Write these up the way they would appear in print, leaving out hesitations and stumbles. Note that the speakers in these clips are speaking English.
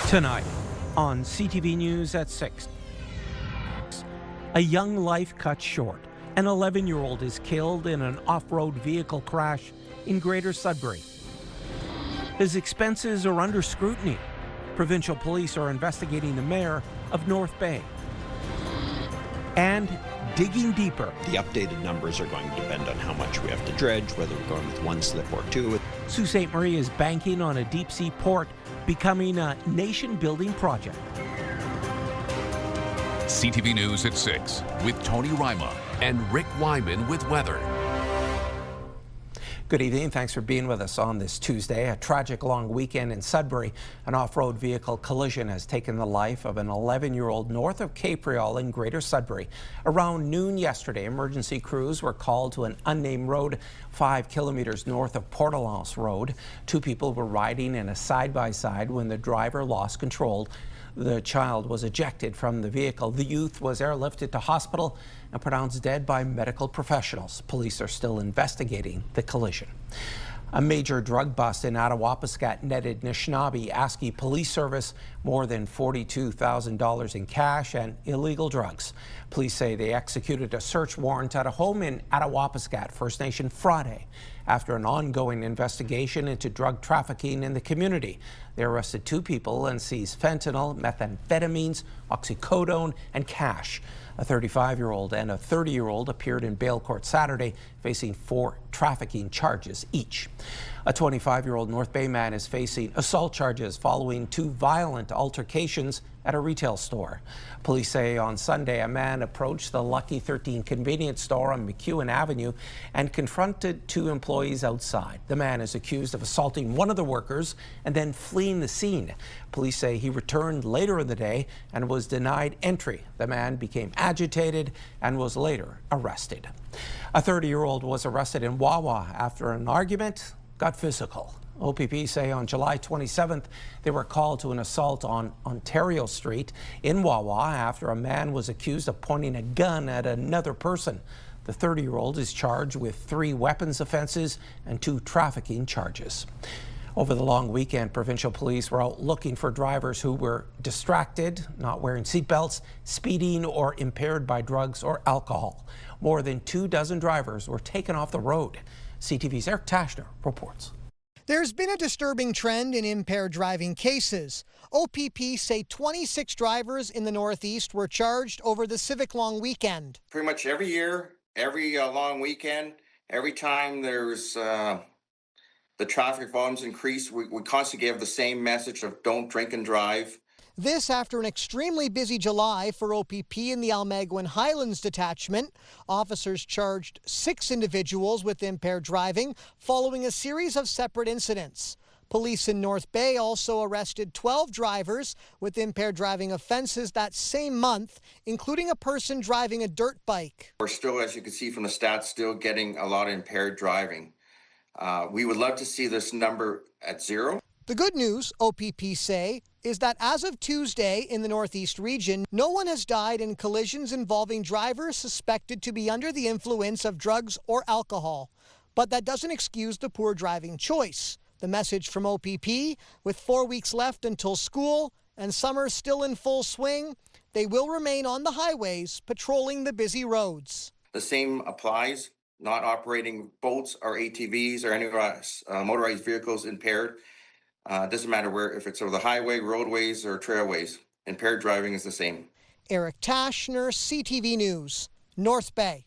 Tonight on CTV News at 6. A young life cut short. An 11-year-old is killed in an off-road vehicle crash in Greater Sudbury. His expenses are under scrutiny. Provincial police are investigating the mayor of North Bay. And digging deeper. The updated numbers are going to depend on how much we have to dredge, whether we're going with one slip or two. Sault Ste. Marie is banking on a deep-sea port becoming a nation-building project. CTV News at 6 with Tony Ryma and Rick Wyman with weather. Good evening. Thanks for being with us on this Tuesday. A tragic long weekend in Sudbury. An off-road vehicle collision has taken the life of an 11-year-old north of Capreol in Greater Sudbury. Around noon yesterday, emergency crews were called to an unnamed road 5 kilometers north of Port Alliance Road. Two people were riding in a side-by-side when the driver lost control. The child was ejected from the vehicle. The youth was airlifted to hospital and pronounced dead by medical professionals. Police are still investigating the collision. A major drug bust in Attawapiskat netted Anishinaabe ASCII Police Service more than $42,000 in cash and illegal drugs. Police say they executed a search warrant at a home in Attawapiskat First Nation Friday after an ongoing investigation into drug trafficking in the community. They arrested two people and seized fentanyl, methamphetamines, oxycodone, and cash. A 35-year-old and a 30-year-old appeared in bail court Saturday, facing 4 trafficking charges each. A 25-year-old North Bay man is facing assault charges following 2 violent altercations at a retail store. Police say on Sunday a man approached the Lucky 13 convenience store on McEwen Avenue and confronted 2 employees outside. The man is accused of assaulting one of the workers and then fleeing the scene. Police say he returned later in the day and was denied entry. The man became agitated and was later arrested. A 30-year-old was arrested in Wawa after an argument got physical. OPP say on July 27th, they were called to an assault on Ontario Street in Wawa after a man was accused of pointing a gun at another person. The 30-year-old is charged with 3 weapons offenses and 2 trafficking charges. Over the long weekend, provincial police were out looking for drivers who were distracted, not wearing seatbelts, speeding, or impaired by drugs or alcohol. More than 24 drivers were taken off the road. CTV's Eric Tashner reports. There's been a disturbing trend in impaired driving cases. OPP say 26 drivers in the Northeast were charged over the civic long weekend. Pretty much every year, every long weekend, every time there's the traffic volumes increase, we constantly give the same message of don't drink and drive. This after an extremely busy July for OPP in the Almaguin Highlands detachment. Officers charged 6 individuals with impaired driving following a series of separate incidents. Police in North Bay also arrested 12 drivers with impaired driving offenses that same month, including a person driving a dirt bike. We're still, as you can see from the stats, still getting a lot of impaired driving. We would love to see this number at 0. The good news, OPP say, is that as of Tuesday in the Northeast region, no one has died in collisions involving drivers suspected to be under the influence of drugs or alcohol. But that doesn't excuse the poor driving choice. The message from OPP, with 4 weeks left until school and summer still in full swing, they will remain on the highways patrolling the busy roads. The same applies, not operating boats or ATVs or any motorized vehicles impaired. Doesn't matter where, if it's over the highway, roadways, or trailways. Impaired driving is the same. Eric Tashner, CTV News, North Bay.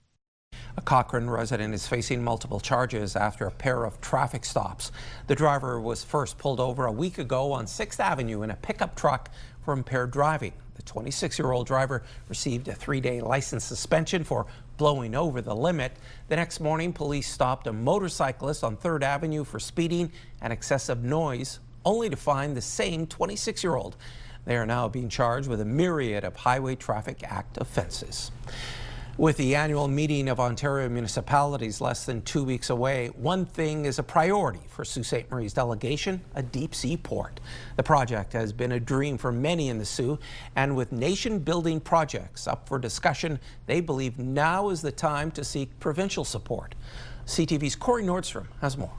A Cochrane resident is facing multiple charges after a pair of traffic stops. The driver was first pulled over a week ago on 6th Avenue in a pickup truck for impaired driving. The 26-year-old driver received a 3-day license suspension for blowing over the limit. The next morning, police stopped a motorcyclist on 3rd Avenue for speeding and excessive noise, only to find the same 26-year-old. They are now being charged with a myriad of Highway Traffic Act offenses. With the annual meeting of Ontario municipalities less than 2 weeks away, one thing is a priority for Sault Ste. Marie's delegation: a deep-sea port. The project has been a dream for many in the Soo, and with nation-building projects up for discussion, they believe now is the time to seek provincial support. CTV's Corey Nordstrom has more.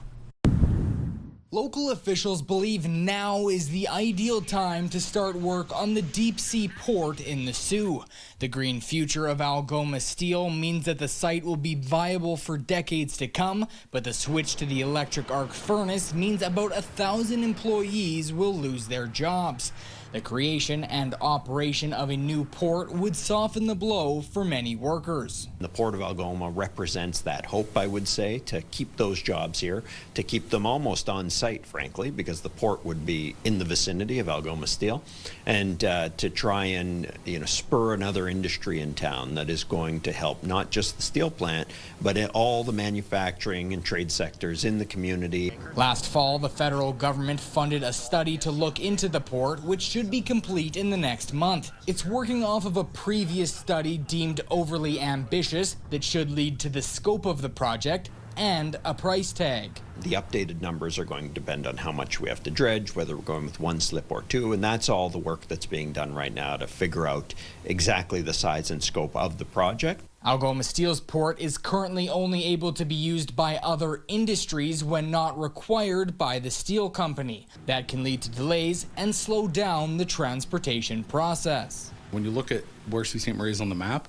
Local officials believe now is the ideal time to start work on the deep-sea port in the Sault. The green future of Algoma steel means that the site will be viable for decades to come, but the switch to the electric arc furnace means about 1,000 employees will lose their jobs. The creation and operation of a new port would soften the blow for many workers. The Port of Algoma represents that hope, I would say, to keep those jobs here, to keep them almost on site, frankly, because the port would be in the vicinity of Algoma Steel, and to try and spur another industry in town that is going to help not just the steel plant, but all the manufacturing and trade sectors in the community. Last fall, the federal government funded a study to look into the port, which should be complete in the next month. It's working off of a previous study deemed overly ambitious that should lead to the scope of the project and a price tag. The updated numbers are going to depend on how much we have to dredge, whether we're going with one slip or two, and that's all the work that's being done right now to figure out exactly the size and scope of the project. Algoma Steel's port is currently only able to be used by other industries when not required by the steel company. That can lead to delays and slow down the transportation process. When you look at where Sault Ste. Marie is on the map,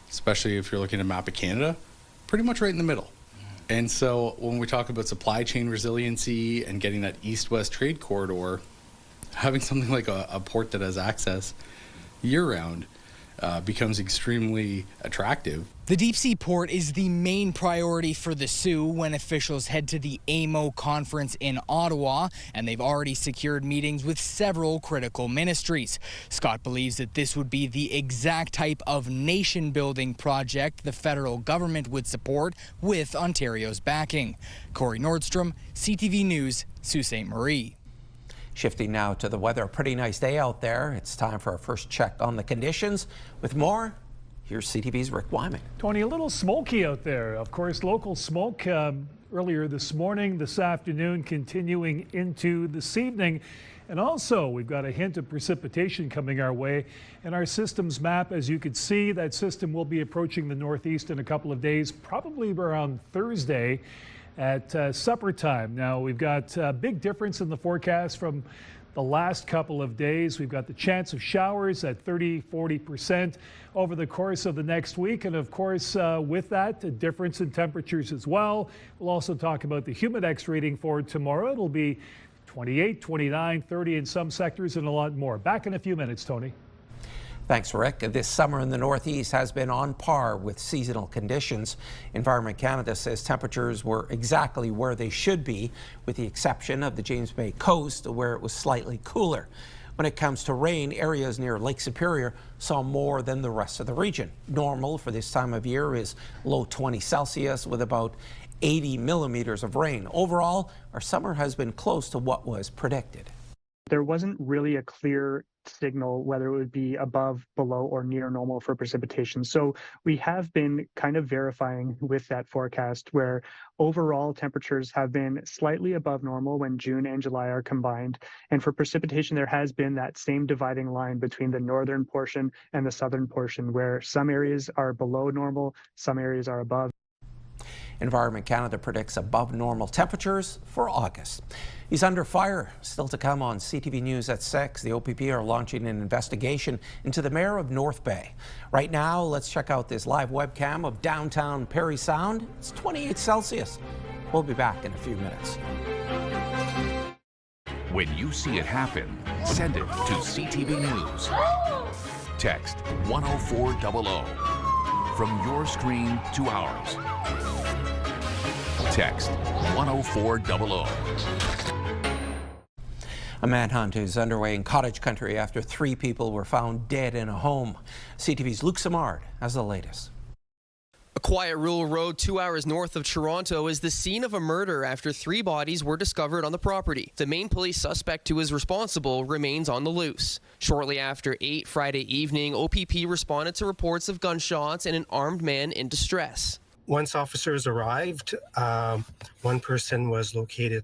especially if you're looking at a map of Canada, pretty much right in the middle. And so when we talk about supply chain resiliency and getting that east-west trade corridor, having something like a port that has access year-round becomes extremely attractive. The deep-sea port is the main priority for the Sault when officials head to the AMO conference in Ottawa, and they've already secured meetings with several critical ministries. Scott believes that this would be the exact type of nation-building project the federal government would support with Ontario's backing. Corey Nordstrom, CTV News, Sault Ste. Marie. Shifting now to the weather. A pretty nice day out there. It's time for our first check on the conditions. With more, here's CTV's Rick Wyman. Tony, a little smoky out there. Of course, local smoke earlier this morning, this afternoon, continuing into this evening. And also, we've got a hint of precipitation coming our way. In our system's map, as you can see, that system will be approaching the northeast in a couple of days, probably around Thursday at supper time. Now, we've got a big difference in the forecast from the last couple of days. We've got the chance of showers at 30–40% over the course of the next week. And of course, with that, a difference in temperatures as well. We'll also talk about the humidex reading for tomorrow. It'll be 28, 29, 30 in some sectors and a lot more. Back in a few minutes, Tony. Thanks, Rick. This summer in the Northeast has been on par with seasonal conditions. Environment Canada says temperatures were exactly where they should be, with the exception of the James Bay coast, where it was slightly cooler. When it comes to rain, areas near Lake Superior saw more than the rest of the region. Normal for this time of year is low 20 Celsius with about 80 millimeters of rain. Overall, our summer has been close to what was predicted. There wasn't really a clear signal whether it would be above, below, or near normal for precipitation. So we have been kind of verifying with that forecast where overall temperatures have been slightly above normal when June and July are combined. And for precipitation, there has been that same dividing line between the northern portion and the southern portion, where some areas are below normal, some areas are above. Environment Canada predicts above normal temperatures for August. He's under fire. Still to come on CTV News at 6. The OPP are launching an investigation into the mayor of North Bay. Right now, let's check out this live webcam of downtown Parry Sound. It's 28 Celsius. We'll be back in a few minutes. When you see it happen, send it to CTV News. Text 10400 from your screen to ours. Text 10400. A manhunt is underway in cottage country after 3 people were found dead in a home. CTV's Luc Simard has the latest. A quiet rural road 2 hours north of Toronto is the scene of a murder after 3 bodies were discovered on the property. The main police suspect who is responsible remains on the loose. Shortly after 8 Friday evening, OPP responded to reports of gunshots and an armed man in distress. Once officers arrived, one person was located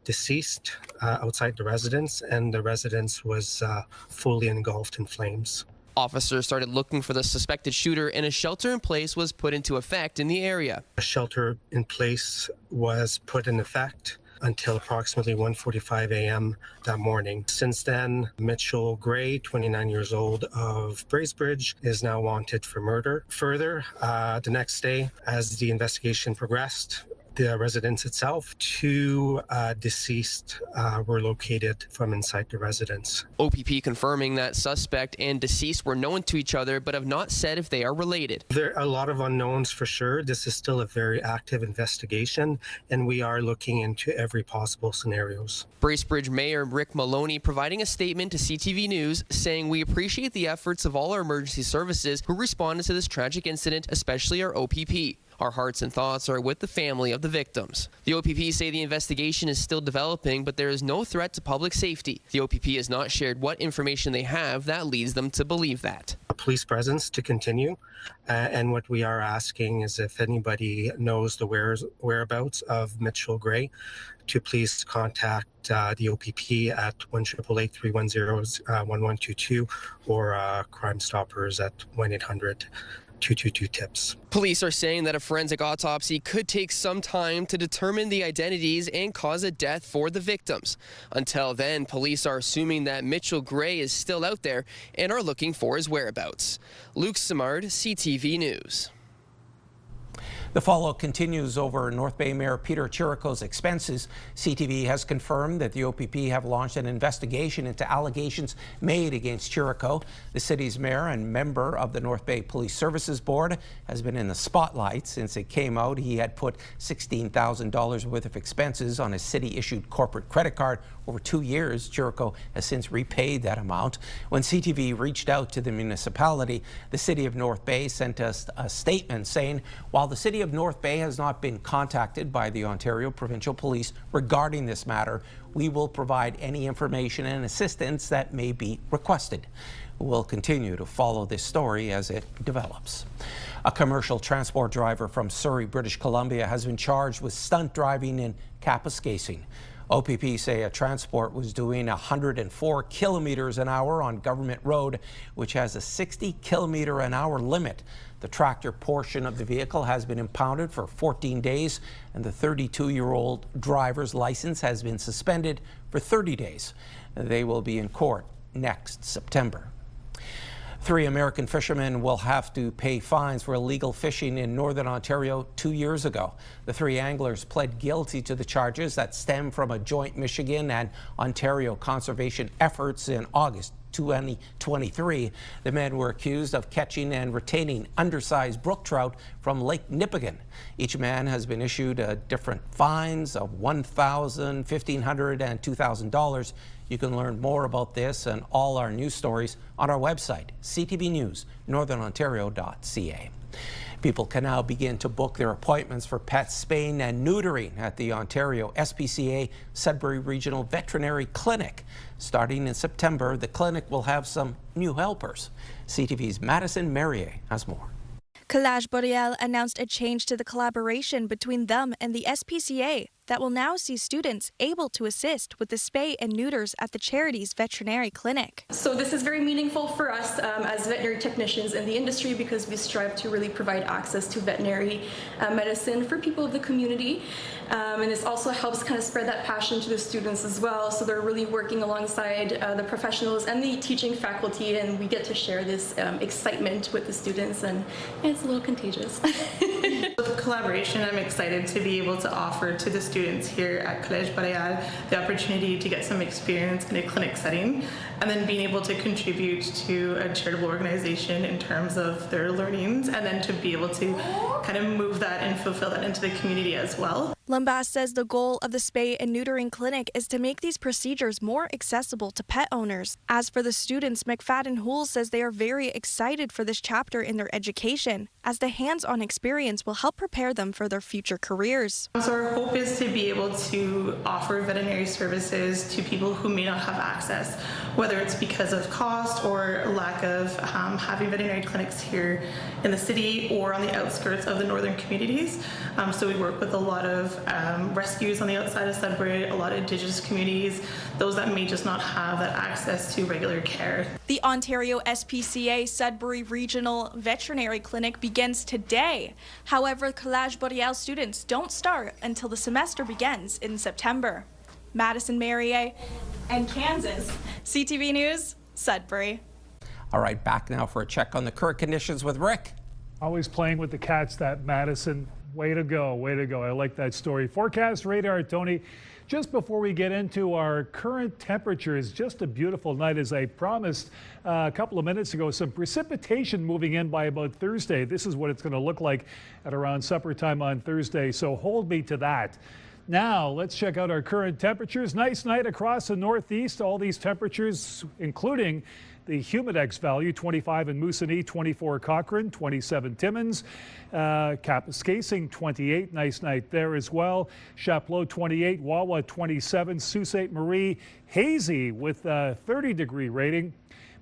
deceased outside the residence, and the residence was fully engulfed in flames. Officers started looking for the suspected shooter, and a shelter in place was put into effect in the area. A shelter in place was put in effect. until approximately 1:45 a.m. that morning. Since then, Mitchell Gray, 29 years old of Bracebridge, is now wanted for murder. Further, the next day, as the investigation progressed, the residence itself, two deceased were located from inside the residence. OPP confirming that suspect and deceased were known to each other but have not said if they are related. There are a lot of unknowns for sure. This is still a very active investigation, and we are looking into every possible scenarios. Bracebridge Mayor Rick Maloney providing a statement to CTV News saying, "We appreciate the efforts of all our emergency services who responded to this tragic incident, especially our OPP. Our hearts and thoughts are with the family of the victims." The OPP say the investigation is still developing, but there is no threat to public safety. The OPP has not shared what information they have that leads them to believe that. A police presence to continue, and what we are asking is if anybody knows the whereabouts of Mitchell Gray, to please contact the OPP at 1-888-310-1122 or Crime Stoppers at 1-800-222-TIPS. Police are saying that a forensic autopsy could take some time to determine the identities and cause of death for the victims. Until then, police are assuming that Mitchell Gray is still out there and are looking for his whereabouts. Luke Simard, CTV News. The fallout continues over North Bay Mayor Peter Chirico's expenses. CTV has confirmed that the OPP have launched an investigation into allegations made against Chirico. The city's mayor and member of the North Bay Police Services Board has been in the spotlight since it came out he had put $16,000 worth of expenses on a city-issued corporate credit card over 2 years. Chirico has since repaid that amount. When CTV reached out to the municipality, the city of North Bay sent us a statement saying, while the city of North Bay has not been contacted by the Ontario Provincial Police regarding this matter, we will provide any information and assistance that may be requested. We'll continue to follow this story as it develops. A commercial transport driver from Surrey, British Columbia has been charged with stunt driving in Kapuskasing. OPP say a transport was doing 104 kilometers an hour on Government Road, which has a 60 kilometer an hour limit. The tractor portion of the vehicle has been impounded for 14 days, and the 32-year-old driver's license has been suspended for 30 days. They will be in court next September. 3 American fishermen will have to pay fines for illegal fishing in Northern Ontario 2 years ago. The 3 anglers pled guilty to the charges that stem from a joint Michigan and Ontario conservation efforts in August 2023. The men were accused of catching and retaining undersized brook trout from Lake Nipigon. Each man has been issued different fines of $1,000, $1,500, and $2,000. You can learn more about this and all our news stories on our website, ctvnewsnorthernontario.ca. People can now begin to book their appointments for pet spaying and neutering at the Ontario SPCA Sudbury Regional Veterinary Clinic. Starting in September, the clinic will have some new helpers. CTV's Madison Merrier has more. Collage Boreal announced a change to the collaboration between them and the SPCA that will now see students able to assist with the spay and neuters at the charity's veterinary clinic. So this is very meaningful for us as veterinary technicians in the industry because we strive to really provide access to veterinary medicine for people of the community. And this also helps kind of spread that passion to the students as well. So they're really working alongside the professionals and the teaching faculty, and we get to share this excitement with the students, and it's a little contagious. With the collaboration, I'm excited to be able to offer to the students here at College Boreal the opportunity to get some experience in a clinic setting, and then being able to contribute to a charitable organization in terms of their learnings, and then to be able to kind of move that and fulfill that into the community as well. Lumbas says the goal of the spay and neutering clinic is to make these procedures more accessible to pet owners. As for the students, McFadden Houle says they are very excited for this chapter in their education, as the hands-on experience will help prepare them for their future careers. So our hope is to be able to offer veterinary services to people who may not have access, whether it's because of cost or lack of having veterinary clinics here in the city or on the outskirts of the northern communities. So we work with a lot of of rescues on the outside of Sudbury, a lot of Indigenous communities, those that may just not have that access to regular care. The Ontario SPCA Sudbury Regional Veterinary Clinic begins today. However, Collège Boreal students don't start until the semester begins in September. Madison Marier and Kansas. CTV News, Sudbury. All right, back now for a check on the current conditions with Rick. Always playing with the cats, that Madison. Way to go, way to go. I like that story. Forecast radar, Tony. Just before we get into our current temperatures, just a beautiful night, as I promised a couple of minutes ago. Some precipitation moving in by about Thursday. This is what it's going to look like at around supper time on Thursday, so hold me to that. Now, let's check out our current temperatures. Nice night across the northeast. All these temperatures, including the Humidex value, 25 in Moosonee, 24 Cochrane, 27 Timmins, Kapuskasing 28, nice night there as well. Chapleau 28, Wawa 27, Sault Ste. Marie hazy with a 30-degree rating.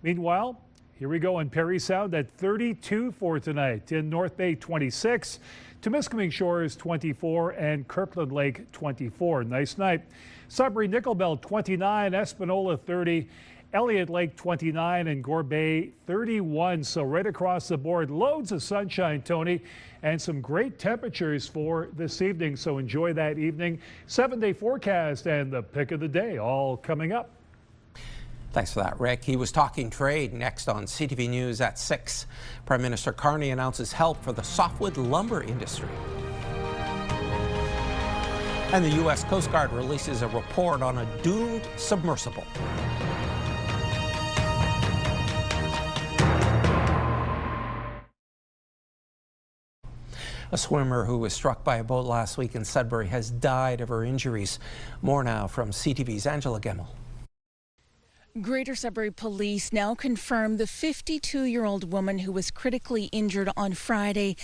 Meanwhile, here we go in Parry Sound at 32 for tonight. In North Bay 26, Temiskaming Shores 24, and Kirkland Lake 24. Nice night. Sudbury Nickelbelt 29, Espanola 30, Elliott Lake 29, and Gore Bay 31. So right across the board, loads of sunshine, Tony, and some great temperatures for this evening. So enjoy that evening. 7-day forecast and the pick of the day all coming up. Thanks for that, Rick. He was talking trade next on CTV News at 6. Prime Minister Carney announces help for the softwood lumber industry. And the U.S. Coast Guard releases a report on a doomed submersible. A swimmer who was struck by a boat last week in Sudbury has died of her injuries. More now from CTV's Angela Gemmell. Greater Sudbury Police now confirm the 52-year-old woman who was critically injured on Friday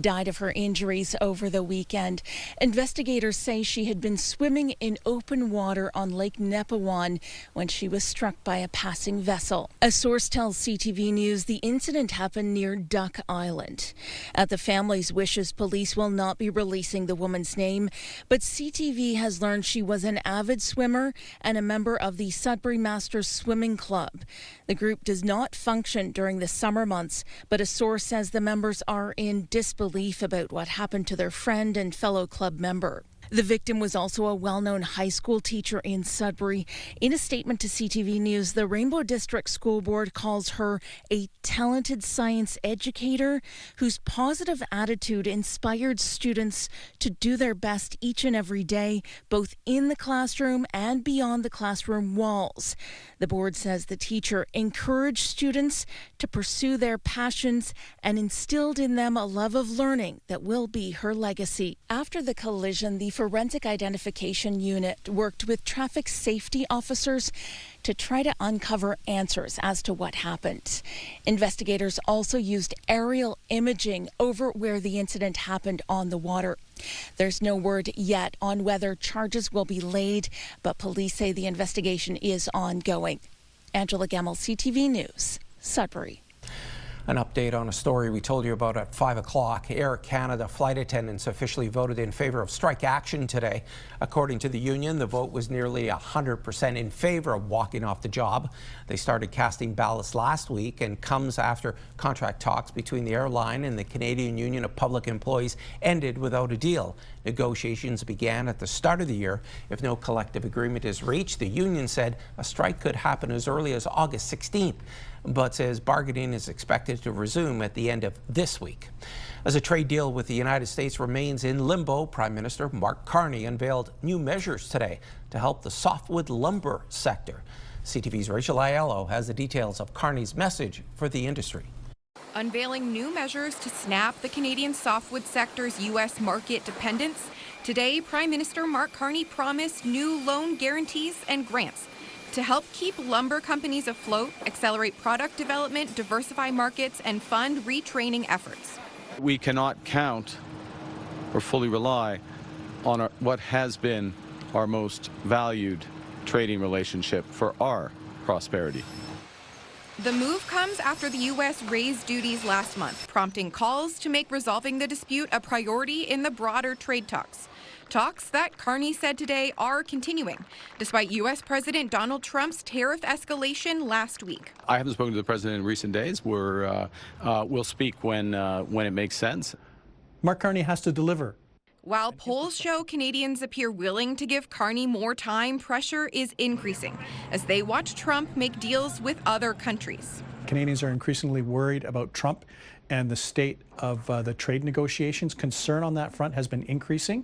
died of her injuries over the weekend. Investigators say she had been swimming in open water on Lake Nepewan when she was struck by a passing vessel. A source tells CTV News the incident happened near Duck Island. At the family's wishes, police will not be releasing the woman's name, but CTV has learned she was an avid swimmer and a member of the Sudbury Masters Swimming Club. The group does not function during the summer months, but a source says the members are in disbelief about what happened to their friend and fellow club member. The victim was also a well-known high school teacher in Sudbury. In a statement to CTV News, the Rainbow District School Board calls her a talented science educator whose positive attitude inspired students to do their best each and every day, both in the classroom and beyond the classroom walls. The board says the teacher encouraged students to pursue their passions and instilled in them a love of learning that will be her legacy. After the collision, the Forensic Identification Unit worked with traffic safety officers to try to uncover answers as to what happened. Investigators also used aerial imaging over where the incident happened on the water. There's no word yet on whether charges will be laid, but police say the investigation is ongoing. Angela Gemmell, CTV News, Sudbury. An update on a story we told you about at 5 o'clock. Air Canada flight attendants officially voted in favor of strike action today. According to the union, the vote was nearly 100% in favor of walking off the job. They started casting ballots last week and comes after contract talks between the airline and the Canadian Union of Public Employees ended without a deal. Negotiations began at the start of the year. If no collective agreement is reached, the union said a strike could happen as early as August 16th. But says bargaining is expected to resume at the end of this week. As a trade deal with the United States remains in limbo, Prime Minister Mark Carney unveiled new measures today to help the softwood lumber sector. CTV's Rachel Aiello has the details of Carney's message for the industry. Unveiling new measures to snap the Canadian softwood sector's U.S. market dependence, today Prime Minister Mark Carney promised new loan guarantees and grants to help keep lumber companies afloat, accelerate product development, diversify markets, and fund retraining efforts. We cannot count or fully rely on what has been our most valued trading relationship for our prosperity. The move comes after the U.S. raised duties last month, prompting calls to make resolving the dispute a priority in the broader trade talks. Talks that Carney said today are continuing, despite U.S. President Donald Trump's tariff escalation last week. I haven't spoken to the president in recent days. We'll speak when it makes sense. Mark Carney has to deliver. While polls show Canadians appear willing to give Carney more time, pressure is increasing as they watch Trump make deals with other countries. Canadians are increasingly worried about Trump and the state of the trade negotiations. Concern on that front has been increasing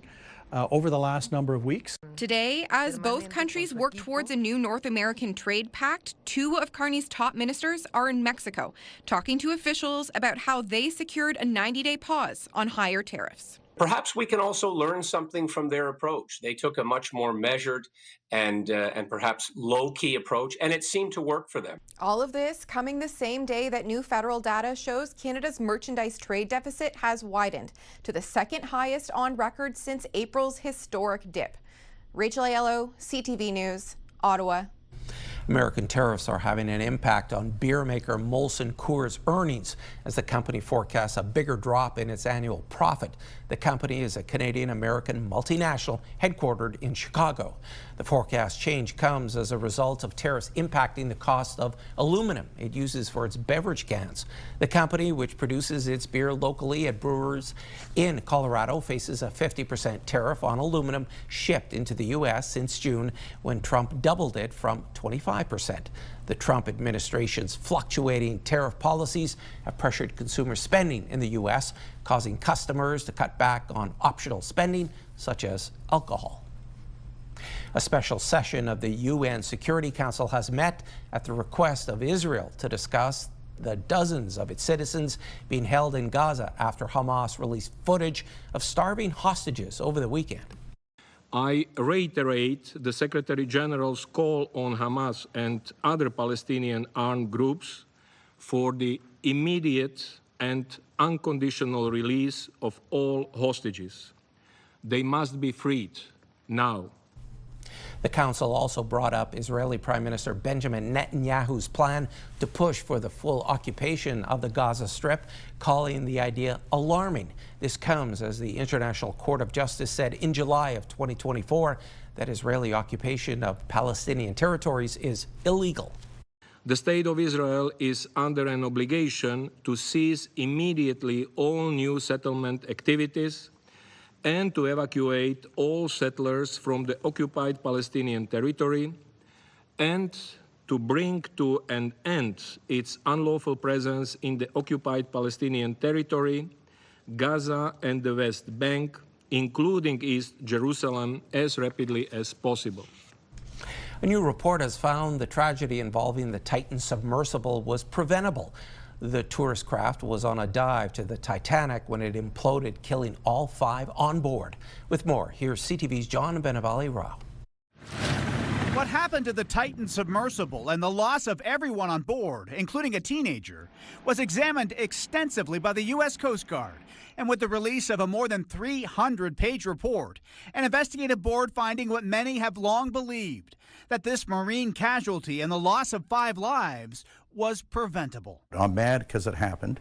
over the last number of weeks. Today, as both countries work towards a new North American trade pact, two of Carney's top ministers are in Mexico, talking to officials about how they secured a 90-day pause on higher tariffs. Perhaps we can also learn something from their approach. They took a much more measured and perhaps low-key approach, and it seemed to work for them. All of this coming the same day that new federal data shows Canada's merchandise trade deficit has widened to the second highest on record since April's historic dip. Rachel Aiello, CTV News, Ottawa. American tariffs are having an impact on beer maker Molson Coors' earnings as the company forecasts a bigger drop in its annual profit. The company is a Canadian-American multinational headquartered in Chicago. The forecast change comes as a result of tariffs impacting the cost of aluminum it uses for its beverage cans. The company, which produces its beer locally at brewers in Colorado, faces a 50% tariff on aluminum shipped into the U.S. since June, when Trump doubled it from 25%. The Trump administration's fluctuating tariff policies have pressured consumer spending in the U.S., causing customers to cut back on optional spending, such as alcohol. A special session of the UN Security Council has met at the request of Israel to discuss the dozens of its citizens being held in Gaza after Hamas released footage of starving hostages over the weekend. I reiterate the Secretary General's call on Hamas and other Palestinian armed groups for the immediate and unconditional release of all hostages. They must be freed now. The council also brought up Israeli Prime Minister Benjamin Netanyahu's plan to push for the full occupation of the Gaza Strip, calling the idea alarming. This comes as the International Court of Justice said in July of 2024 that Israeli occupation of Palestinian territories is illegal. The State of Israel is under an obligation to cease immediately all new settlement activities and to evacuate all settlers from the occupied Palestinian territory, and to bring to an end its unlawful presence in the occupied Palestinian territory, Gaza and the West Bank, including East Jerusalem, as rapidly as possible. A new report has found the tragedy involving the Titan submersible was preventable. The tourist craft was on a dive to the Titanic when it imploded, killing all 5 on board. With more, here's CTV's John Benavali-Rao. What happened to the Titan submersible and the loss of everyone on board, including a teenager, was examined extensively by the U.S. Coast Guard. And with the release of a more than 300-page report, an investigative board finding what many have long believed, that this marine casualty and the loss of 5 lives was preventable. I'm mad because it happened,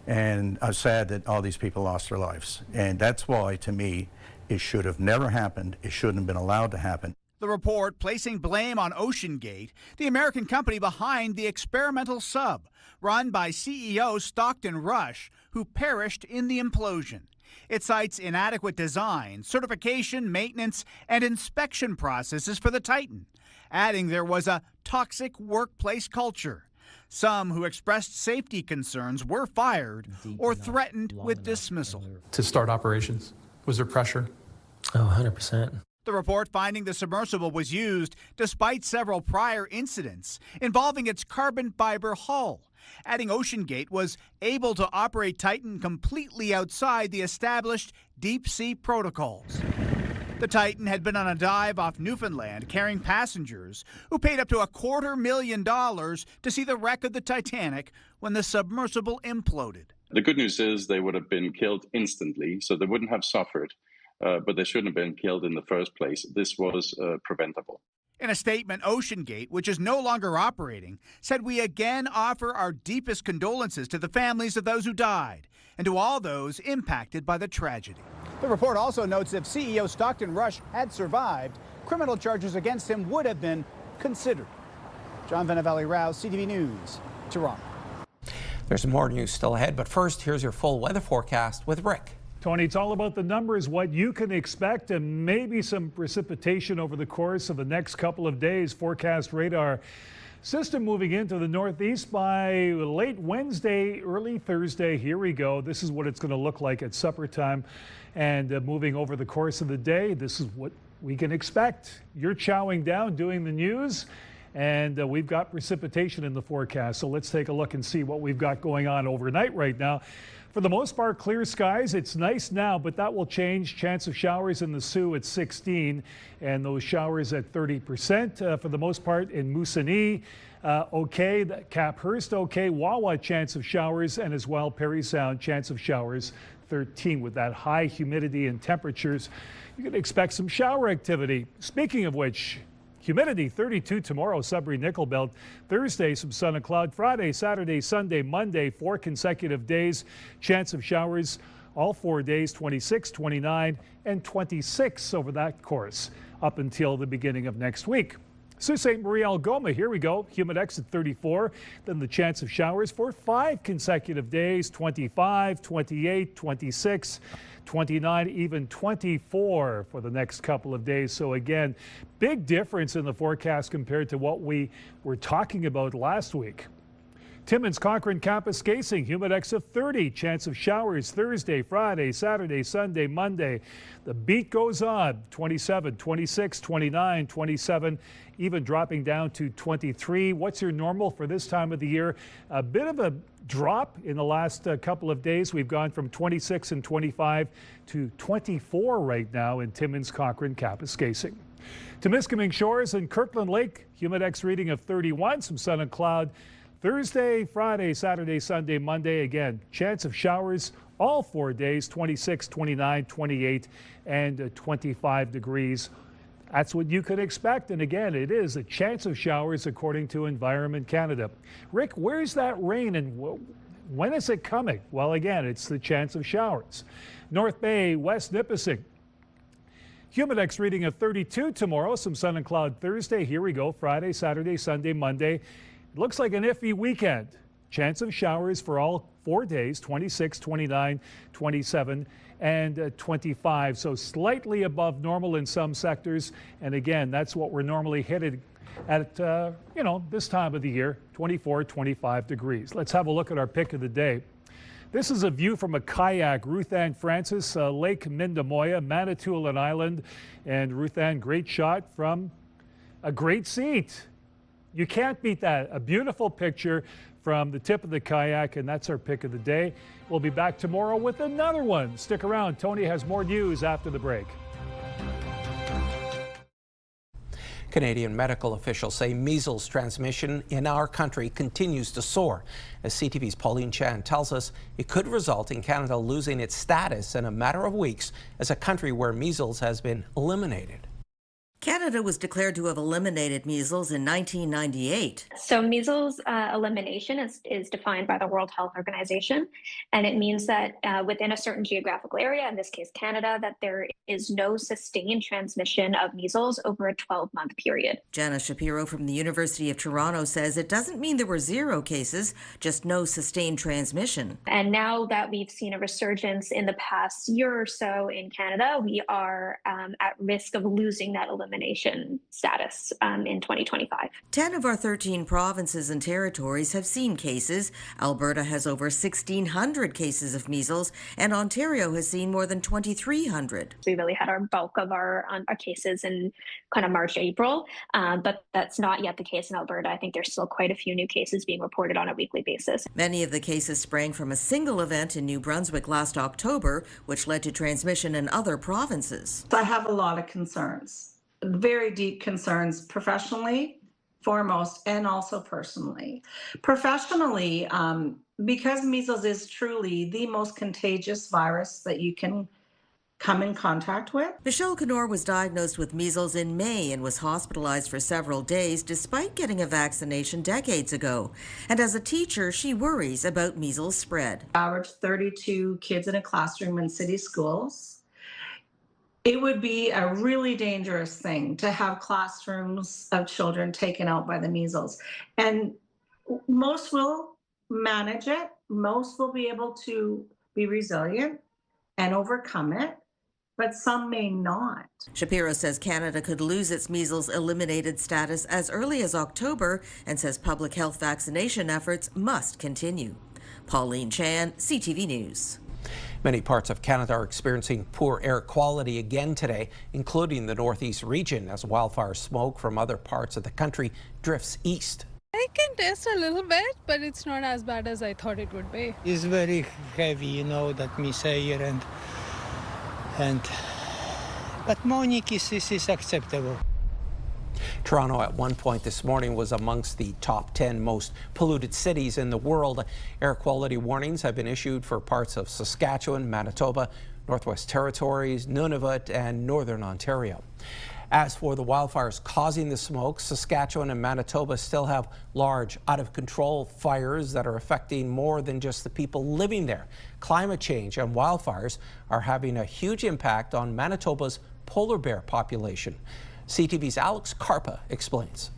and I'm sad that all these people lost their lives. And that's why, to me, it should have never happened. It shouldn't have been allowed to happen. The report placing blame on OceanGate, the American company behind the experimental sub, run by CEO Stockton Rush, who perished in the implosion. It cites inadequate design, certification, maintenance, and inspection processes for the Titan, adding there was a toxic workplace culture. Some who expressed safety concerns were fired or threatened with dismissal. To start operations, was there pressure? Oh, 100%. The report finding the submersible was used despite several prior incidents involving its carbon fiber hull, adding OceanGate was able to operate Titan completely outside the established deep-sea protocols. The Titan had been on a dive off Newfoundland carrying passengers who paid up to $250,000 to see the wreck of the Titanic when the submersible imploded. The good news is they would have been killed instantly, so they wouldn't have suffered, but they shouldn't have been killed in the first place. This was preventable. In a statement, OceanGate, which is no longer operating, said, "We again offer our deepest condolences to the families of those who died and to all those impacted by the tragedy." The report also notes if CEO Stockton Rush had survived, criminal charges against him would have been considered. John Venavelli-Rouse, CTV News, Toronto. There's more news still ahead, but first, here's your full weather forecast with Rick. Tony, it's all about the numbers, what you can expect, and maybe some precipitation over the course of the next couple of days. Forecast radar system moving into the northeast by late Wednesday, early Thursday. Here we go. This is what it's going to look like at supper time. And moving over the course of the day, this is what we can expect. You're chowing down, doing the news, and we've got precipitation in the forecast. So let's take a look and see what we've got going on overnight right now. For the most part, clear skies. It's nice now, but that will change. Chance of showers in the Sault at 16, and those showers at 30% for the most part in Moosonee. Okay, Caphurst okay, Wawa chance of showers, and as well Parry Sound chance of showers 13. With that high humidity and temperatures, you can expect some shower activity. Speaking of which, humidity 32 tomorrow, Sudbury Nickel Belt. Thursday, some sun and cloud. Friday, Saturday, Sunday, Monday, 4 consecutive days. Chance of showers all 4 days, 26, 29, and 26 over that course up until the beginning of next week. Sault Ste. Marie, Algoma, here we go. Humidex at 34. Then the chance of showers for 5 consecutive days, 25, 28, 26, 29, even 24 for the next couple of days. So again, big difference in the forecast compared to what we were talking about last week. Timmins Cochrane Campus Casing, Humidex of 30, chance of showers Thursday, Friday, Saturday, Sunday, Monday. The beat goes on, 27, 26, 29, 27, even dropping down to 23. What's your normal for this time of the year? A bit of a drop in the last couple of days. We've gone from 26 and 25 to 24 right now in Timmins Cochrane Campus Casing. Temiskaming Shores and Kirkland Lake, Humidex reading of 31, some sun and cloud. Thursday, Friday, Saturday, Sunday, Monday, again, chance of showers all 4 days, 26, 29, 28, and 25 degrees. That's what you could expect. And again, it is a chance of showers according to Environment Canada. Rick, where's that rain and when is it coming? Well, again, it's the chance of showers. North Bay, West Nipissing. Humidex reading of 32 tomorrow, some sun and cloud Thursday. Here we go, Friday, Saturday, Sunday, Monday. It looks like an iffy weekend. Chance of showers for all 4 days, 26, 29, 27, and 25. So slightly above normal in some sectors. And again, that's what we're normally headed at, this time of the year, 24, 25 degrees. Let's have a look at our pick of the day. This is a view from a kayak, Ruth Ann Francis, Lake Mindamoya, Manitoulin Island. And Ruth Ann, great shot from a great seat. You can't beat that. A beautiful picture from the tip of the kayak, and that's our pick of the day. We'll be back tomorrow with another one. Stick around. Tony has more news after the break. Canadian medical officials say measles transmission in our country continues to soar. As CTV's Pauline Chan tells us, it could result in Canada losing its status in a matter of weeks as a country where measles has been eliminated. Canada was declared to have eliminated measles in 1998. So measles elimination is defined by the World Health Organization, and it means that within a certain geographical area, in this case Canada, that there is no sustained transmission of measles over a 12-month period. Jana Shapiro from the University of Toronto says it doesn't mean there were 0 cases, just no sustained transmission. And now that we've seen a resurgence in the past year or so in Canada, we are at risk of losing that elimination status in 2025. 10 of our 13 provinces and territories have seen cases. Alberta has over 1,600 cases of measles, and Ontario has seen more than 2,300. We really had our bulk of our cases in kind of March, April, but that's not yet the case in Alberta. I think there's still quite a few new cases being reported on a weekly basis. Many of the cases sprang from a single event in New Brunswick last October, which led to transmission in other provinces. I have a lot of concerns. Very deep concerns professionally, foremost, and also personally. Professionally, because measles is truly the most contagious virus that you can come in contact with. Michelle Canor was diagnosed with measles in May and was hospitalized for several days despite getting a vaccination decades ago. And as a teacher, she worries about measles spread. Average 32 kids in a classroom in city schools. It would be a really dangerous thing to have classrooms of children taken out by the measles. And most will manage it. Most will be able to be resilient and overcome it, but some may not. Shapiro says Canada could lose its measles eliminated status as early as October and says public health vaccination efforts must continue. Pauline Chan, CTV News. Many parts of Canada are experiencing poor air quality again today, including the northeast region, as wildfire smoke from other parts of the country drifts east. I can taste a little bit, but it's not as bad as I thought it would be. It's very heavy, you know, that me say here, but Monique is acceptable. Toronto at one point this morning was amongst the top 10 most polluted cities in the world. Air quality warnings have been issued for parts of Saskatchewan, Manitoba, Northwest Territories, Nunavut, and Northern Ontario. As for the wildfires causing the smoke, Saskatchewan and Manitoba still have large, out-of-control fires that are affecting more than just the people living there. Climate change and wildfires are having a huge impact on Manitoba's polar bear population. CTV's Alex Karpa explains.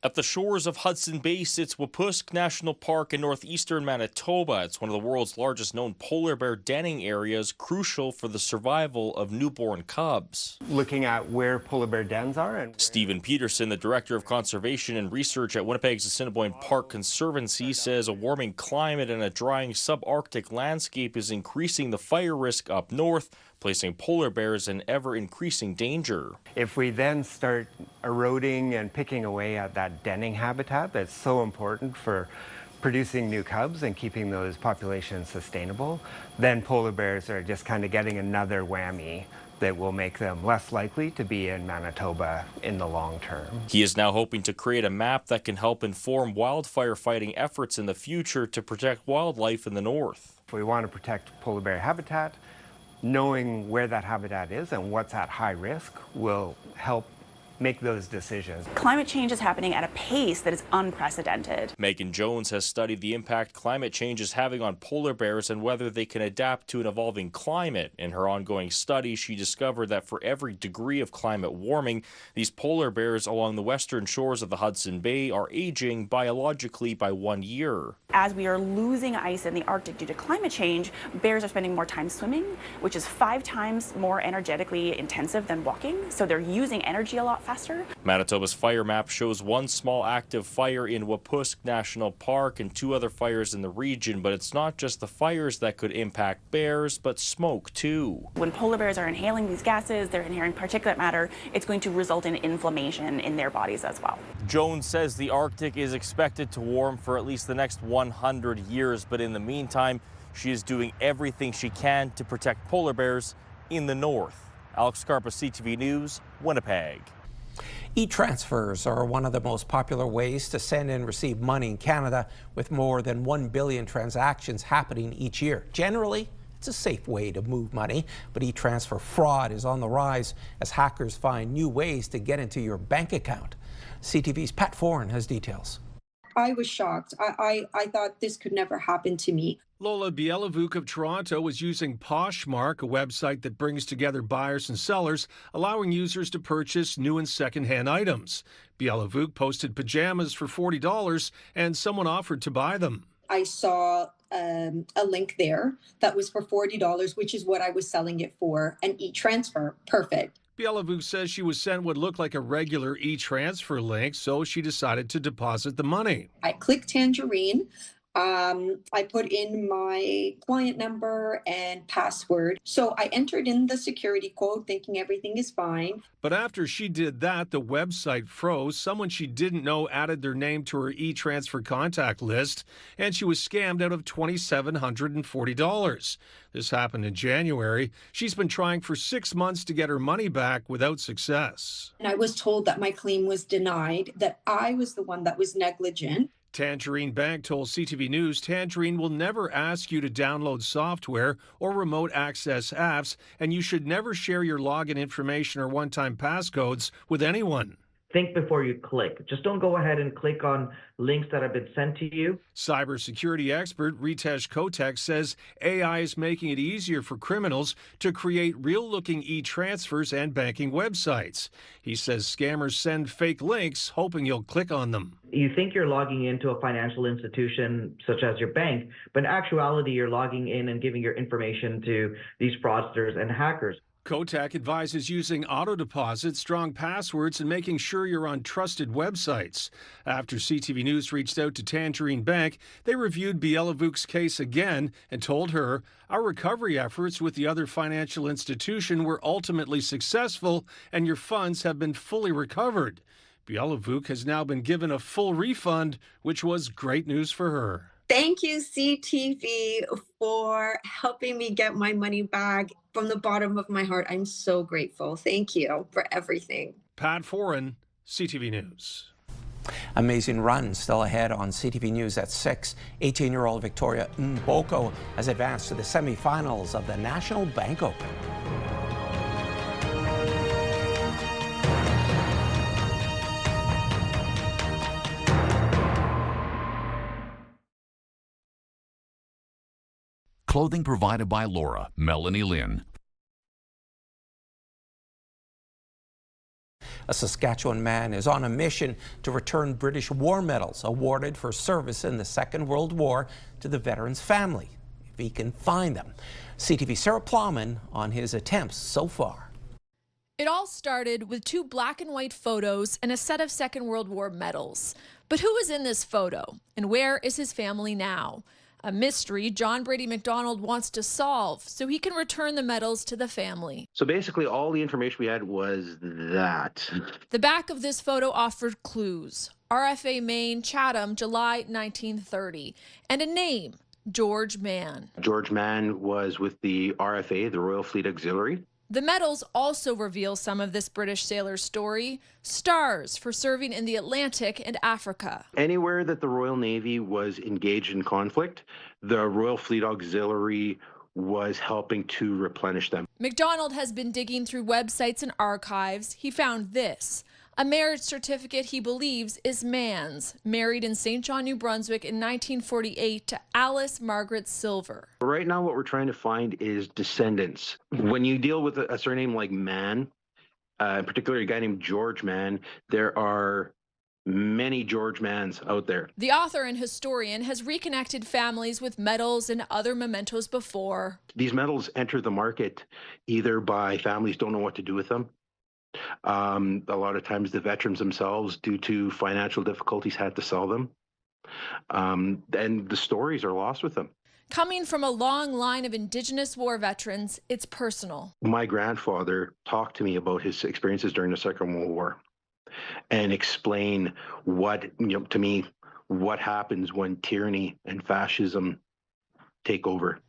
At the shores of Hudson Bay sits Wapusk National Park in northeastern Manitoba. It's one of the world's largest known polar bear denning areas, crucial for the survival of newborn cubs. Looking at where polar bear dens are. And Stephen Peterson, the Director of Conservation and Research at Winnipeg's Assiniboine Park Conservancy, says a warming climate and a drying subarctic landscape is increasing the fire risk up north, placing polar bears in ever-increasing danger. If we then start eroding and picking away at that denning habitat that's so important for producing new cubs and keeping those populations sustainable, then polar bears are just kind of getting another whammy that will make them less likely to be in Manitoba in the long term. He is now hoping to create a map that can help inform wildfire fighting efforts in the future to protect wildlife in the north. If we want to protect polar bear habitat, knowing where that habitat is and what's at high risk will help make those decisions. Climate change is happening at a pace that is unprecedented. Megan Jones has studied the impact climate change is having on polar bears and whether they can adapt to an evolving climate. In her ongoing study, she discovered that for every degree of climate warming, these polar bears along the western shores of the Hudson Bay are aging biologically by 1 year. As we are losing ice in the Arctic due to climate change, bears are spending more time swimming, which is 5 times more energetically intensive than walking, so they're using energy a lot faster. Manitoba's fire map shows 1 small active fire in Wapusk National Park and 2 other fires in the region, but it's not just the fires that could impact bears, but smoke too. When polar bears are inhaling these gases, they're inhaling particulate matter, it's going to result in inflammation in their bodies as well. Jones says the Arctic is expected to warm for at least the next 100 years, but in the meantime, she is doing everything she can to protect polar bears in the north. Alex Karpa, CTV News, Winnipeg. E-transfers are one of the most popular ways to send and receive money in Canada, with more than 1 billion transactions happening each year. Generally, it's a safe way to move money, but e-transfer fraud is on the rise as hackers find new ways to get into your bank account. CTV's Pat Foran has details. I was shocked. I thought this could never happen to me. Lola Bielavuk of Toronto was using Poshmark, a website that brings together buyers and sellers, allowing users to purchase new and second-hand items. Bielavuk posted pajamas for $40 and someone offered to buy them. I saw a link there that was for $40, which is what I was selling it for, an e-transfer. Perfect. Bielavuk says she was sent what looked like a regular e-transfer link, so she decided to deposit the money. I clicked Tangerine. I put in my client number and password. So I entered in the security code thinking everything is fine. But after she did that, the website froze. Someone she didn't know added their name to her e-transfer contact list, and she was scammed out of $2,740. This happened in January. She's been trying for 6 months to get her money back without success. And I was told that my claim was denied, that I was the one that was negligent. Tangerine Bank told CTV News Tangerine will never ask you to download software or remote access apps, and you should never share your login information or one-time passcodes with anyone. think before you click. Just don't go ahead and click on links that have been sent to you. Cybersecurity expert Ritesh Kotek says AI is making it easier for criminals to create real-looking e-transfers and banking websites. He says scammers send fake links hoping you'll click on them. You think you're logging into a financial institution such as your bank, but in actuality, you're logging in and giving your information to these fraudsters and hackers. Kotak advises using auto deposits, strong passwords, and making sure you're on trusted websites. After CTV News reached out to Tangerine Bank, they reviewed Bielavuk's case again and told her, our recovery efforts with the other financial institution were ultimately successful and your funds have been fully recovered. Bielavuk has now been given a full refund, which was great news for her. Thank you, CTV, for helping me get my money back. From the bottom of my heart, I'm so grateful. Thank you for everything. Pat Foran, CTV News. Amazing run still ahead on CTV News at 6. 18-year-old Victoria Mboko has advanced to the semifinals of the National Bank Open. Clothing provided by Laura, Melanie Lynn. A Saskatchewan man is on a mission to return British war medals awarded for service in the Second World War to the veteran's family, if he can find them. CTV's Sarah Plowman on his attempts so far. It all started with 2 black and white photos and a set of Second World War medals. But who is in this photo, and where is his family now? A mystery John Brady McDonald wants to solve so he can return the medals to the family. So basically all the information we had was that. The back of this photo offered clues. RFA Maine, Chatham, July 1930. And a name, George Mann. George Mann was with the RFA, the Royal Fleet Auxiliary. The medals also reveal some of this British sailor's story. Stars for serving in the Atlantic and Africa. Anywhere that the Royal Navy was engaged in conflict, the Royal Fleet Auxiliary was helping to replenish them. McDonald has been digging through websites and archives. He found this. A marriage certificate he believes is Mann's, married in St. John, New Brunswick in 1948 to Alice Margaret Silver. Right now what we're trying to find is descendants. When you deal with a surname like Mann, in particular a guy named George Mann, there are many George Manns out there. The author and historian has reconnected families with medals and other mementos before. These medals enter the market either by families don't know what to do with them. A lot of times the veterans themselves, due to financial difficulties, had to sell them. And the stories are lost with them. Coming from a long line of Indigenous war veterans, it's personal. My grandfather talked to me about his experiences during the Second World War and explain to me, what happens when tyranny and fascism take over.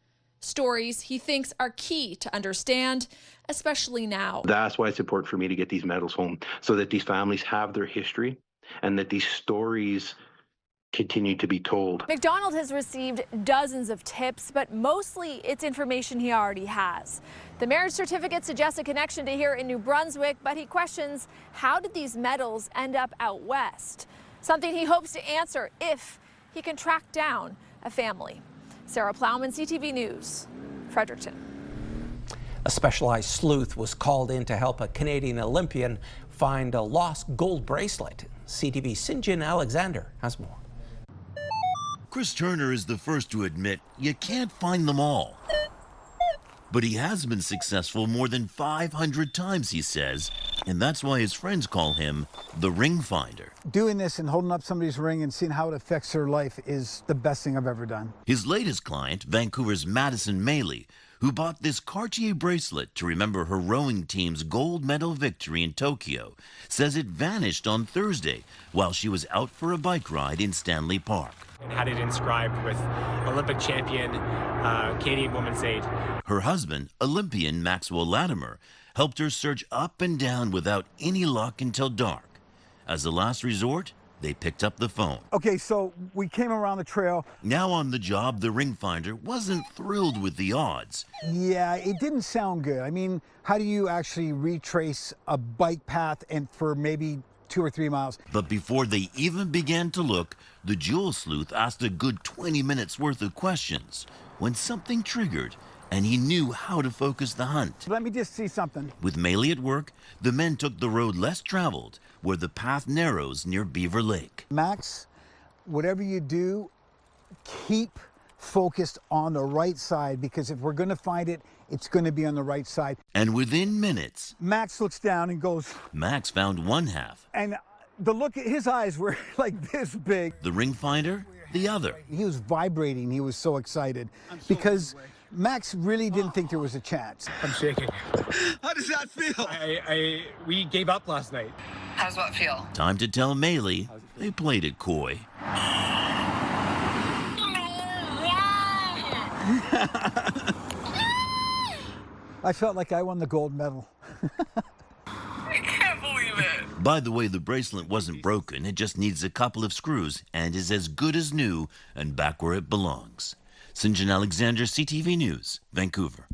Stories he thinks are key to understand, especially now. That's why it's important for me to get these medals home, so that these families have their history and that these stories continue to be told. McDonald has received dozens of tips, but mostly it's information he already has. The marriage certificate suggests a connection to here in New Brunswick, but he questions, how did these medals end up out west? Something he hopes to answer if he can track down a family. Sarah Plowman, CTV News, Fredericton. A specialized sleuth was called in to help a Canadian Olympian find a lost gold bracelet. CTV's Sinjin Alexander has more. Chris Turner is the first to admit you can't find them all. But he has been successful more than 500 times, he says, and that's why his friends call him the ring finder. Doing this and holding up somebody's ring and seeing how it affects her life is the best thing I've ever done. His latest client, Vancouver's Madison Maley, who bought this Cartier bracelet to remember her rowing team's gold medal victory in Tokyo, says it vanished on Thursday while she was out for a bike ride in Stanley Park. And had it inscribed with Olympic champion, Canadian Women's Aid. Her husband, Olympian Maxwell Latimer, helped her search up and down without any luck until dark. As a last resort, they picked up the phone. Okay, so we came around the trail. Now on the job, the ring finder wasn't thrilled with the odds. Yeah, it didn't sound good. I mean, how do you actually retrace a bike path and for maybe 2 or 3 miles. But before they even began to look, the jewel sleuth asked a good 20 minutes worth of questions when something triggered and he knew how to focus the hunt. Let me just see something. With Maley at work, the men took the road less traveled, where the path narrows near Beaver Lake. Max, whatever you do, keep focused on the right side, because if we're going to find it, it's going to be on the right side. And within minutes, Max looks down and goes... Max found one half. And the look, his eyes were like this big. The ring finder, the other. He was vibrating. He was so excited because Max really didn't think there was a chance. I'm shaking. How does that feel? We gave up last night. How does that feel? Time to tell Maley they played it coy. I felt like I won the gold medal. I can't believe it. By the way, the bracelet wasn't broken. It just needs a couple of screws and is as good as new and back where it belongs. St. John Alexander, CTV News, Vancouver.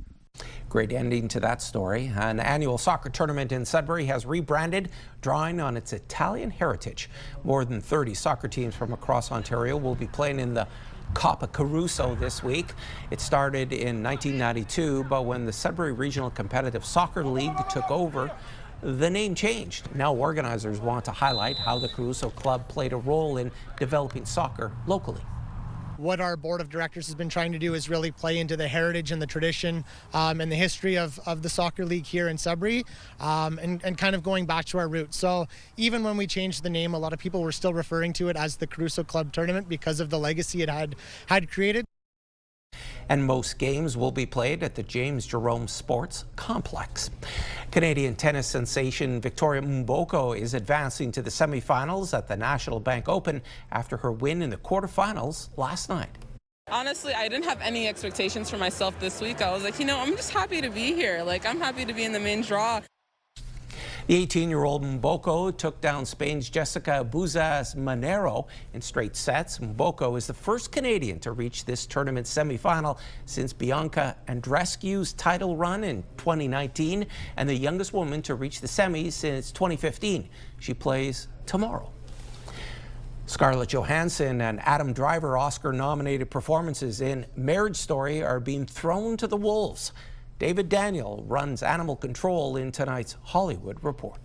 Great ending to that story. An annual soccer tournament in Sudbury has rebranded, drawing on its Italian heritage. More than 30 soccer teams from across Ontario will be playing in the Coppa Caruso this week. It started in 1992, but when the Sudbury Regional Competitive Soccer League took over, the name changed. Now organizers want to highlight how the Caruso Club played a role in developing soccer locally. What our board of directors has been trying to do is really play into the heritage and the tradition and the history of the soccer league here in Sudbury, and kind of going back to our roots. So even when we changed the name, a lot of people were still referring to it as the Caruso Club Tournament because of the legacy it had created. And most games will be played at the James Jerome Sports Complex. Canadian tennis sensation Victoria Mboko is advancing to the semifinals at the National Bank Open after her win in the quarterfinals last night. Honestly, I didn't have any expectations for myself this week. I was like, I'm just happy to be here. I'm happy to be in the main draw. The 18-year-old Mboko took down Spain's Jessica Buzas Manero in straight sets. Mboko is the first Canadian to reach this tournament semifinal since Bianca Andreescu's title run in 2019, and the youngest woman to reach the semis since 2015. She plays tomorrow. Scarlett Johansson and Adam Driver Oscar-nominated performances in Marriage Story are being thrown to the wolves. David Daniel runs animal control in tonight's Hollywood Report.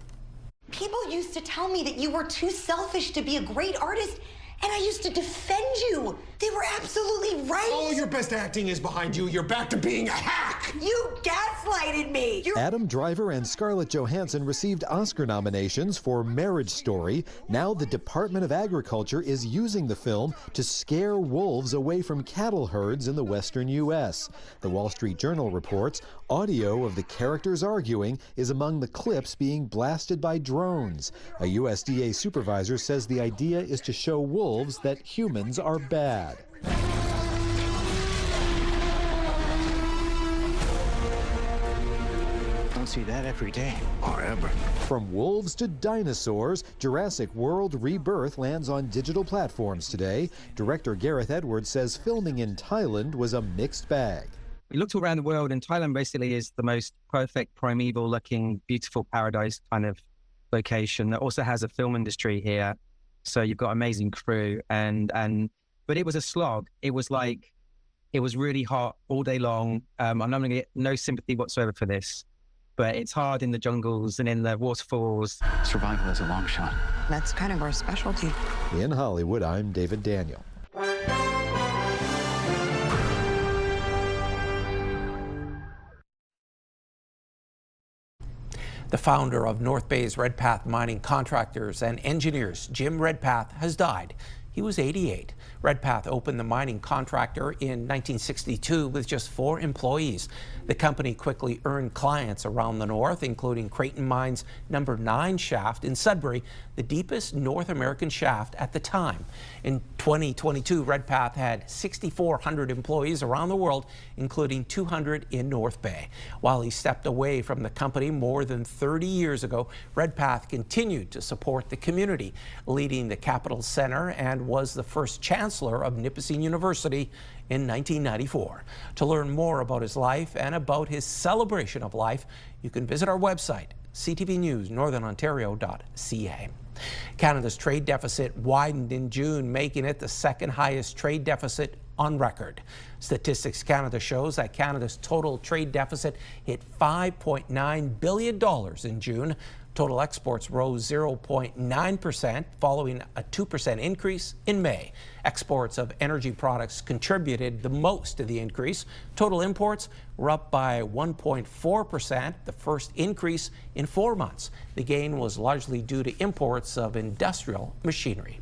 People used to tell me that you were too selfish to be a great artist, and I used to defend you. They were absolutely right. All your best acting is behind you. You're back to being a hack. You gaslighted me. Adam Driver and Scarlett Johansson received Oscar nominations for Marriage Story. Now the Department of Agriculture is using the film to scare wolves away from cattle herds in the western U.S. The Wall Street Journal reports audio of the characters arguing is among the clips being blasted by drones. A USDA supervisor says the idea is to show wolves that humans are bad. Don't see that every day or ever. From wolves to dinosaurs, Jurassic World Rebirth lands on digital platforms today. Director Gareth Edwards says filming in Thailand was a mixed bag. We looked around the world, and Thailand basically is the most perfect, primeval-looking, beautiful paradise kind of location that also has a film industry here. So you've got amazing crew, but it was a slog. It was really hot all day long. I'm not going to get no sympathy whatsoever for this, but it's hard in the jungles and in the waterfalls. Survival is a long shot. That's kind of our specialty. In Hollywood, I'm David Daniel. The founder of North Bay's Redpath Mining Contractors and Engineers, Jim Redpath, has died. He was 88. Redpath opened the mining contractor in 1962 with just 4 employees. The company quickly earned clients around the north, including Creighton Mine's number 9 shaft in Sudbury, the deepest North American shaft at the time. In 2022, Redpath had 6,400 employees around the world, including 200 in North Bay. While he stepped away from the company more than 30 years ago, Redpath continued to support the community, leading the Capital Center, and was the first chancellor of Nipissing University in 1994. To learn more about his life and about his celebration of life, you can visit our website, ctvnewsnorthernontario.ca. Canada's trade deficit widened in June, making it the second highest trade deficit on record. Statistics Canada shows that Canada's total trade deficit hit $5.9 billion in June. Total exports rose 0.9%, following a 2% increase in May. Exports of energy products contributed the most to the increase. Total imports were up by 1.4%, the first increase in 4 months. The gain was largely due to imports of industrial machinery.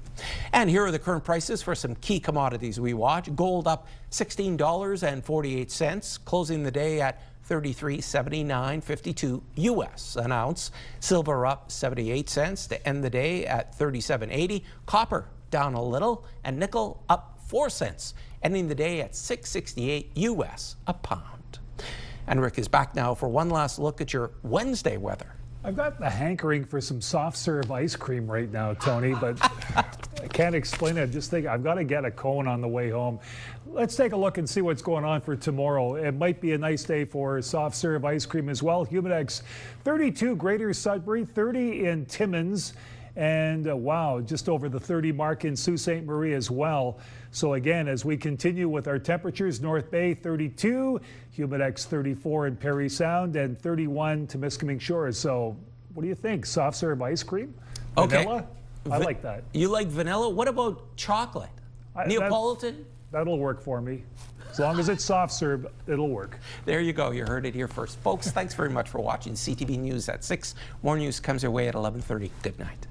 And here are the current prices for some key commodities we watch. Gold up $16.48, closing the day at $33.79.52 US an ounce. Silver up 78 cents to end the day at $37.80. Copper down a little, and nickel up 4 cents, ending the day at $6.68 US a pound. And Rick is back now for one last look at your Wednesday weather. I've got the hankering for some soft serve ice cream right now, Tony, but I can't explain it. I just think I've got to get a cone on the way home. Let's take a look and see what's going on for tomorrow. It might be a nice day for soft serve ice cream as well. Humidex 32 Greater Sudbury, 30 in Timmins, and wow, just over the 30 mark in Sault Ste. Marie as well. So again, as we continue with our temperatures, North Bay 32, Humidex 34 in Parry Sound, and 31 to Temiskaming Shores. So what do you think? Soft serve ice cream? Vanilla? I like that. You like vanilla? What about chocolate? Neapolitan? That'll work for me. As long as it's soft serve, it'll work. There you go. You heard it here first. Folks, thanks very much for watching CTV News at 6. More news comes your way at 11:30. Good night.